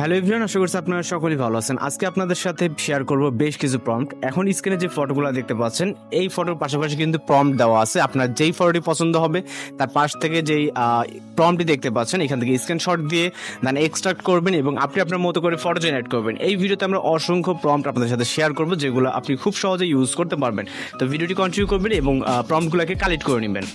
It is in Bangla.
হ্যালো এভরিওয়ান, আশা করছি আপনারা সকলেই ভালো আছেন। আজকে আপনাদের সাথে শেয়ার করব বেশ কিছু প্রম্পট। এখন স্ক্রিনে যে ফটোগুলো দেখতে পাচ্ছেন, এই ফটোর পাশাপাশি কিন্তু প্রম্পট দেওয়া আছে। আপনার যেই ফটোটি পছন্দ হবে তার পাশ থেকে যেই প্রম্পটটি দেখতে পাচ্ছেন, এখান থেকে স্ক্রিনশট দিয়ে দেন এক্সট্রাক্ট করবেন এবং আপনি আপনার মতো করে ফটো জেনারেট করবেন। এই ভিডিওতে আমরা অসংখ্য প্রম্পট আপনাদের সাথে শেয়ার করব, যেগুলো আপনি খুব সহজে ইউজ করতে পারবেন। তো ভিডিওটি কন্টিনিউ করবেন এবং প্রম্পটগুলোকে কালেক্ট করে নেবেন।